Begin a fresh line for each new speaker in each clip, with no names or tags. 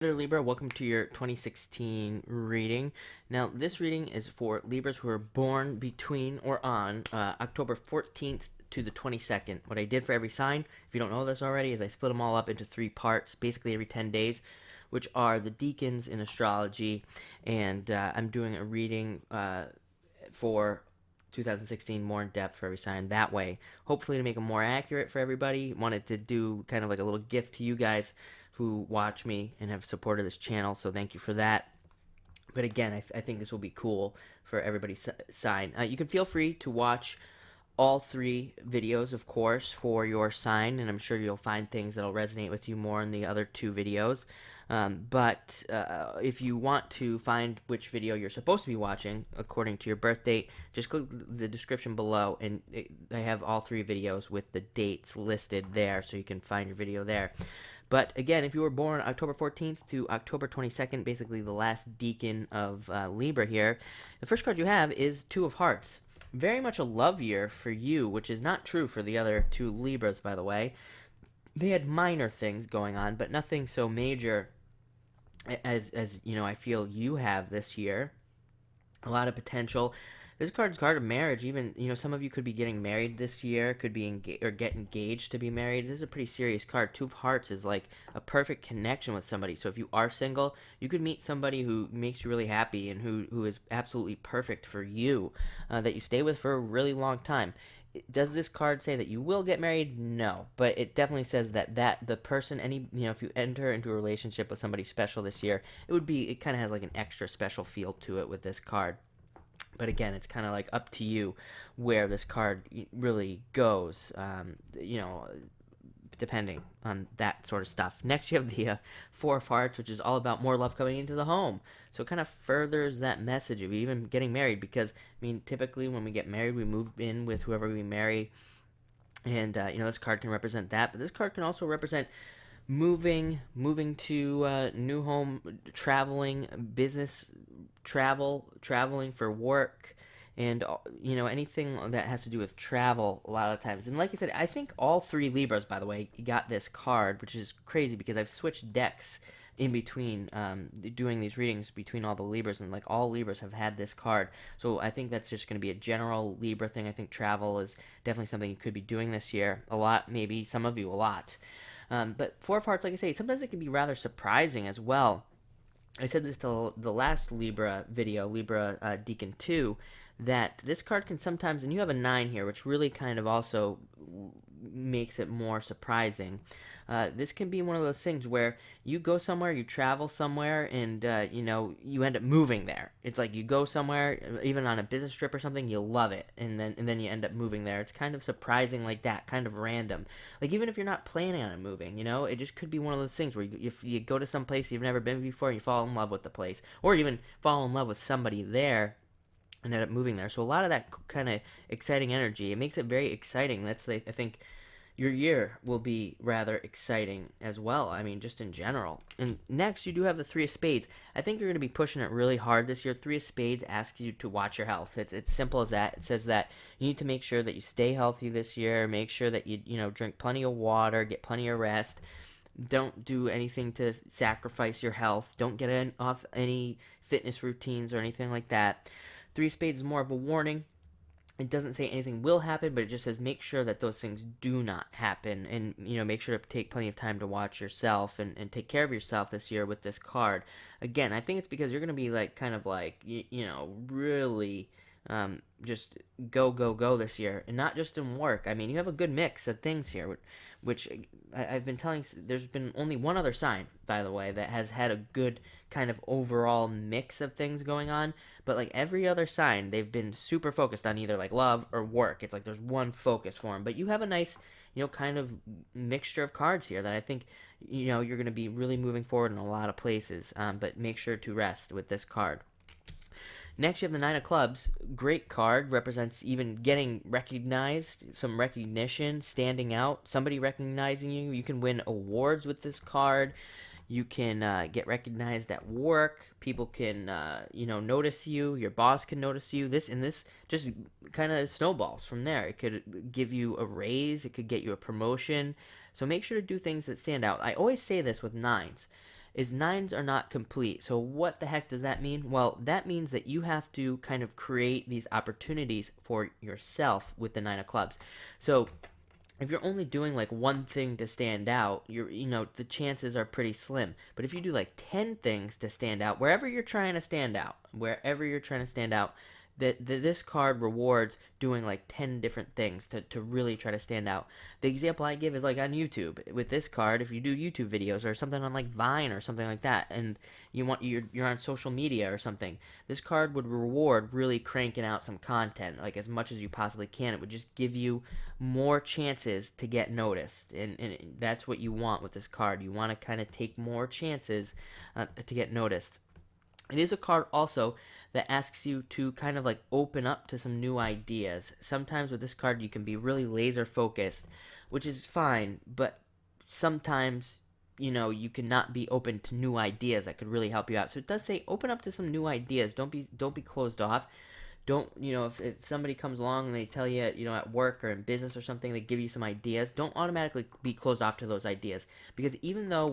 There, Libra, welcome to your 2016 reading. Now, this reading is for Libras who are born between or on October 14th to the 22nd. What I did for every sign, if you don't know this already, is I split them all up into 3 parts, basically every 10 days, which are the decans in astrology, and I'm doing a reading for 2016 more in depth for every sign that way, hopefully to make them more accurate for everybody. Wanted to do kind of like a little gift to you guys who watch me and have supported this channel, so thank you for that. But again, I think this will be cool for everybody's sign. You can feel free to watch all 3 videos, of course, for your sign, and I'm sure you'll find things that'll resonate with you more in the other 2 videos. But if you want to find which video you're supposed to be watching according to your birth date, just click the description below, and I have all 3 videos with the dates listed there, so you can find your video there. But again, if you were born October 14th to October 22nd, basically the last decan of Libra here, the first card you have is 2 of Hearts. Very much a love year for you, which is not true for the other 2 Libras, by the way. They had minor things going on, but nothing so major as you know, I feel you have this year. A lot of potential. This card's card of marriage. Even, you know, some of you could be getting married this year, could be or get engaged to be married. This is a pretty serious card. 2 of Hearts is like a perfect connection with somebody. So if you are single, you could meet somebody who makes you really happy and who is absolutely perfect for you, that you stay with for a really long time. Does this card say that you will get married? No, but it definitely says that the person, if you enter into a relationship with somebody special this year, it kind of has like an extra special feel to it with this card. But again, it's kind of like up to you where this card really goes, depending on that sort of stuff. Next, you have the 4 of Hearts, which is all about more love coming into the home. So it kind of furthers that message of even getting married, because, I mean, typically when we get married, we move in with whoever we marry. And, this card can represent that. But this card can also represent moving to a new home, traveling, business traveling for work, and anything that has to do with travel a lot of times. And like I said, I think all 3 Libras, by the way, got this card, which is crazy because I've switched decks in between doing these readings between all the Libras, and like all Libras have had this card. So I think that's just going to be a general Libra thing. I think travel is definitely something you could be doing this year a lot, maybe some of you a lot. But 4 of Hearts, like I say, sometimes it can be rather surprising as well. I said this to the last Libra video, Libra Decan 2, that this card can sometimes, and you have a 9 here, which really kind of also makes it more surprising. This can be one of those things where you go somewhere, you travel somewhere, and you end up moving there. It's like you go somewhere, even on a business trip or something, you love it, and then you end up moving there. It's kind of surprising like that, kind of random. Like even if you're not planning on it moving, it just could be one of those things where if you go to some place you've never been before, you fall in love with the place, or even fall in love with somebody there and end up moving there. So a lot of that kind of exciting energy, it makes it very exciting. That's, I think, your year will be rather exciting as well. I mean, just in general. And next, you do have the 3 of Spades. I think you're going to be pushing it really hard this year. 3 of Spades asks you to watch your health. It's simple as that. It says that you need to make sure that you stay healthy this year. Make sure that you drink plenty of water, get plenty of rest. Don't do anything to sacrifice your health. Don't get off any fitness routines or anything like that. 3 of Spades is more of a warning. It doesn't say anything will happen, but it just says make sure that those things do not happen, and make sure to take plenty of time to watch yourself and take care of yourself this year with this card. Again, I think it's because you're going to be like kind of like really just go this year, and not just in work. I mean, you have a good mix of things here, which I've been telling. There's been only one other sign, by the way, that has had a good kind of overall mix of things going on, but like every other sign, they've been super focused on either like love or work. It's like there's one focus for them. But you have a nice kind of mixture of cards here that I think you're going to be really moving forward in a lot of places. But make sure to rest with this card. Next, you have the 9 of Clubs. Great card. Represents even getting recognized, some recognition, standing out, somebody recognizing you. You can win awards with this card. You can get recognized at work. People can, notice you. Your boss can notice you. This just kind of snowballs from there. It could give you a raise. It could get you a promotion. So make sure to do things that stand out. I always say this with 9s. is nines are not complete. So what the heck does that mean? Well, that means that you have to kind of create these opportunities for yourself with the nine of clubs. So if you're only doing like one thing to stand out, the chances are pretty slim. But if you do like 10 things to stand out, wherever you're trying to stand out, that this card rewards doing like 10 different things to really try to stand out. The example I give is like on YouTube. With this card, if you do YouTube videos or something on like Vine or something like that, and you're on social media or something, this card would reward really cranking out some content like as much as you possibly can. It would just give you more chances to get noticed, and that's what you want with this card. You want to kind of take more chances to get noticed. It is a card also that asks you to kind of like open up to some new ideas. Sometimes with this card you can be really laser focused, which is fine, but sometimes you cannot be open to new ideas that could really help you out. So it does say open up to some new ideas. Don't be closed off. Don't if somebody comes along and they tell you at work or in business or something, they give you some ideas, don't automatically be closed off to those ideas, because even though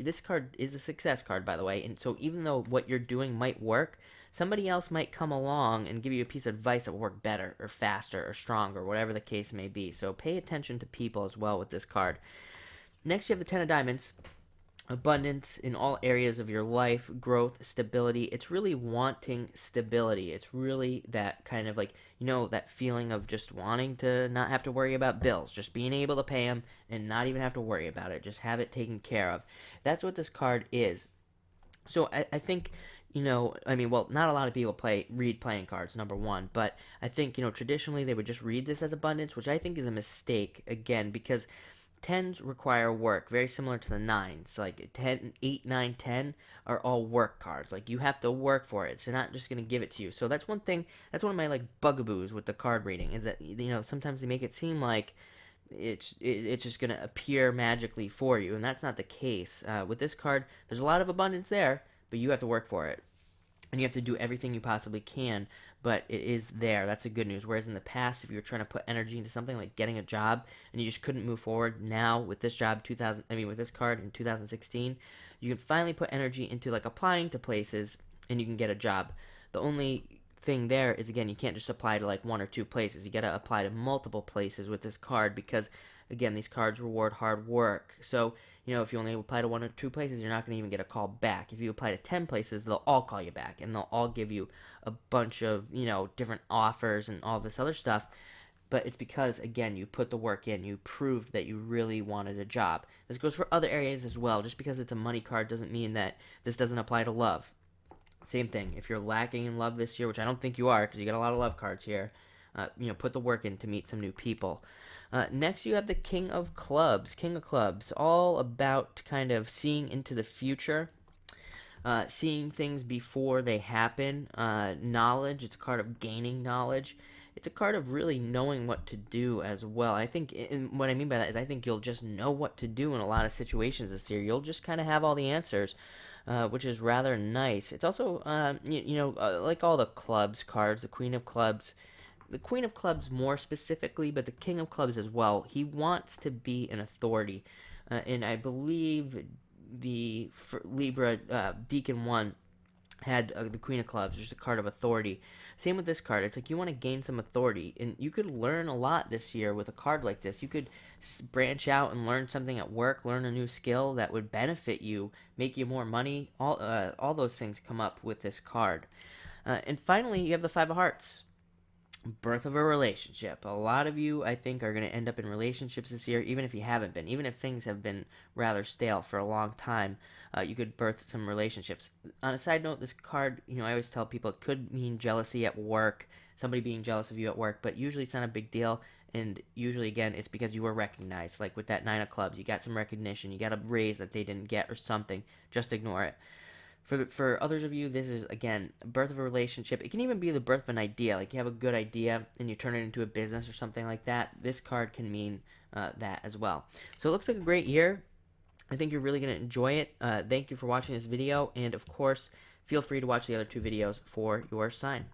this card is a success card, by the way, and so even though what you're doing might work, somebody else might come along and give you a piece of advice that will work better or faster or stronger, whatever the case may be. So pay attention to people as well with this card. Next, you have the 10 of diamonds. Abundance in all areas of your life, growth, stability. It's really wanting stability. It's really that kind of like, that feeling of just wanting to not have to worry about bills, just being able to pay them and not even have to worry about it, just have it taken care of. That's what this card is. So I think, well, not a lot of people read playing cards, number one, but I think, traditionally they would just read this as abundance, which I think is a mistake, again, because tens require work, very similar to the nines. Like 10, 8, 9, 10 are all work cards. Like you have to work for it. It's not just going to give it to you. So that's one thing. That's one of my like bugaboos with the card reading, is that sometimes they make it seem like it's just going to appear magically for you, and that's not the case. With this card, there's a lot of abundance there, but you have to work for it. And you have to do everything you possibly can, but it is there. That's the good news. Whereas in the past, if you were trying to put energy into something like getting a job and you just couldn't move forward, now with this with this card in 2016, you can finally put energy into like applying to places and you can get a job. The only thing there is, again, you can't just apply to like one or two places. You got to apply to multiple places with this card, because again, these cards reward hard work. So if you only apply to one or two places, you're not going to even get a call back. If you apply to 10 places, they'll all call you back, and they'll all give you a bunch of different offers and all this other stuff. But it's because, again, you put the work in. You proved that you really wanted a job. This goes for other areas as well. Just because it's a money card doesn't mean that this doesn't apply to love. Same thing. If you're lacking in love this year, which I don't think you are, because you got a lot of love cards here, put the work in to meet some new people. Next, you have the King of Clubs. King of Clubs, all about kind of seeing into the future, seeing things before they happen. Knowledge, it's a card of gaining knowledge. It's a card of really knowing what to do as well. I think, and what I mean by that is I think you'll just know what to do in a lot of situations this year. You'll just kind of have all the answers, which is rather nice. It's also, like all the clubs cards, the Queen of Clubs, more specifically, but the King of Clubs as well. He wants to be an authority, and I believe the Libra Decan 1 had the Queen of Clubs, just a card of authority. Same with this card. It's like you want to gain some authority, and you could learn a lot this year with a card like this. You could branch out and learn something at work, learn a new skill that would benefit you, make you more money. All those things come up with this card. And finally, you have the Five of Hearts. Birth of a relationship. A lot of you, I think, are going to end up in relationships this year, even if you haven't been. Even if things have been rather stale for a long time, you could birth some relationships. On a side note, this card, I always tell people it could mean jealousy at work, somebody being jealous of you at work, but usually it's not a big deal, and usually, again, it's because you were recognized. Like with that Nine of Clubs, you got some recognition, you got a raise that they didn't get or something. Just ignore it. For others of you, this is, again, birth of a relationship. It can even be the birth of an idea. Like you have a good idea and you turn it into a business or something like that. This card can mean that as well. So it looks like a great year. I think you're really going to enjoy it. Thank you for watching this video. And, of course, feel free to watch the other two videos for your sign.